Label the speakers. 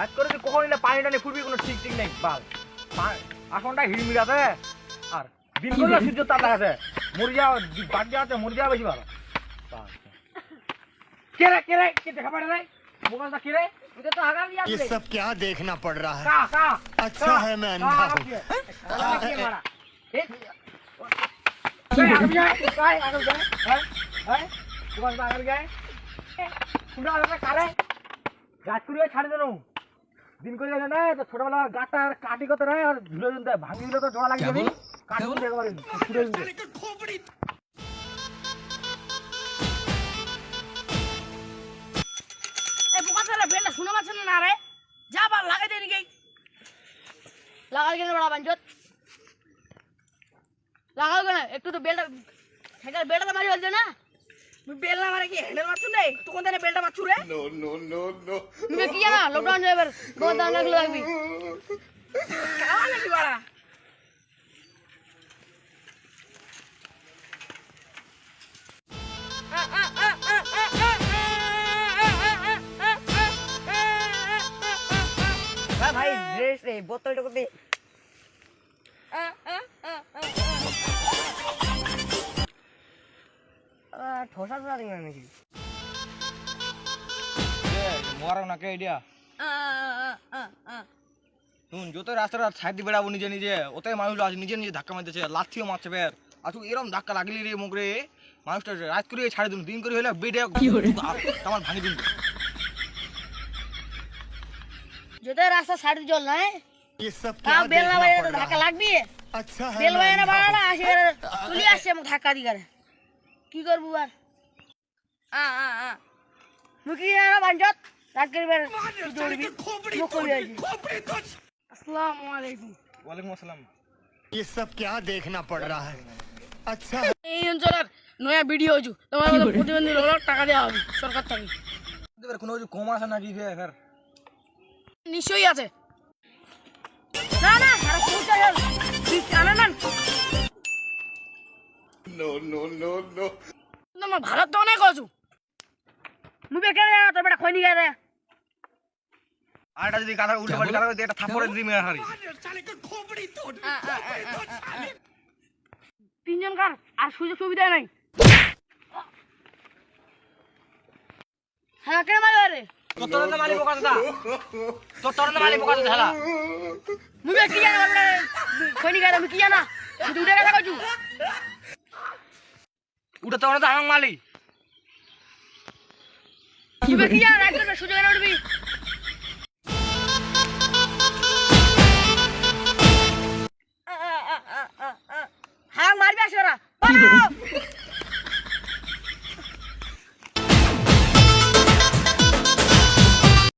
Speaker 1: রাত করে তুই কখন পানি টানি ফুটবি কোনো ঠিক ঠিক নেই বাল এখনটা হিড়মিড় আছে আর দিন করে সূর্য তাপ আছে মরে যাওয়া বাদ যাওয়াতে মরে যাওয়া বেশি ভালো কে দেখা পারে নাই মোবাইলটা কে রে তুই তো আগা দিয়া
Speaker 2: ये सब क्या देखना पड़ रहा है
Speaker 1: का
Speaker 2: अच्छा है मैं अंधा हूँ
Speaker 1: গাছ করে ছাড়ে দেন দিন করে গেলে না তো ছোটবেলা গাছটা কাটি করতে নাই আর ঝুলে দিতে ভাঙি দিলে তো জোড়া লাগিয়ে কাটি দিতে একেবারে ছুটে দিতে
Speaker 3: এই পোকা ছাড়া বেলটা শুনে পাচ্ছেন না রে যা বার লাগাই দেয় নাকি লাগাল কেন বড় বাঞ্চত লাগাল কেন একটু তো বেলটা হেডার বেলটা তো মারি বলছে না তুই বেল না মারে কি হ্যান্ডেল মারছু রে তুই কোন দিনে বেলটা মারছু রে নো তুই কি জানা লকডাউন এবার কোন দাম লাগলো লাগবি খাওয়া নাকি বাড়া
Speaker 4: ভাই ড্রেস রে বোতলটা কোথায় ঠোসা ঠোসা দিবে নাকি
Speaker 1: মরাও না কে আইডিয়া শুন যত রাস্তাটা সাইড দিয়ে বেড়াবো নিজে নিজে ওটাই মানুষ আজ নিজে নিজে ধাক্কা মারতেছে লাথিও মারছে বের আর তুই এরকম ধাক্কা লাগলি রে মুখ রে মানুষটা রাত করে ছাড়ে দিন দিন করে হলে বেডে আমার ভাঙি দিন
Speaker 3: যদি রাস্তা সাইড জল না
Speaker 2: ये सब
Speaker 3: কা
Speaker 2: क्या
Speaker 3: বেল না
Speaker 2: देखना
Speaker 3: বাইরে
Speaker 2: पड़
Speaker 3: ধাক্কা
Speaker 2: रहा है
Speaker 3: লাগবি
Speaker 2: अच्छा है
Speaker 3: বেল
Speaker 2: मैं
Speaker 3: বাইরে না
Speaker 2: अंधा
Speaker 3: বাড়া
Speaker 2: हूँ
Speaker 3: আসে তুলি আসছে মোক ধাক্কা দি করে কি করবো আর মুকি না বাঞ্জত রাত করিবার দৌড়বি মুখ করি আছি আসসালামু আলাইকুম
Speaker 1: ওয়ালাইকুম আসসালাম
Speaker 2: ये सब क्या देखना पड़ रहा है अच्छा है
Speaker 3: এই অঞ্চলের নয়া ভিডিও হইছু তোমার মতো প্রতিবন্ধী লোক টাকা দেওয়া হবে সরকার থেকে
Speaker 1: কোনো কিছু কম আছে নাকি স্যার
Speaker 3: নিশ্চয়ই আছে না না সারা পৌঁছা গেল আনা না
Speaker 2: नो
Speaker 3: তোমার ভালো তো অনেক আছো মুই বেকার তোর বেটা খৈনি গেছে
Speaker 1: আরটা যদি কাটা উল্টো পাল্টা কাটা একটা থাপড়ে দিই মেরে হারি
Speaker 3: তিনজন কার আর সুযোগ সুবিধা নাই হ্যাঁ কেন মারি রে
Speaker 1: তোর না মালি বোকা দাদা তোর না মালি বোকা দাদা
Speaker 3: মুই কি জানা বলে খৈনি গেছে আমি কি জানা তুই দুটা কথা কইছু
Speaker 1: উঠে তোর না আমার মালি
Speaker 3: তুই কি জানা রাখতে সুযোগ না উঠবি হ্যাঁ মারবি আসরা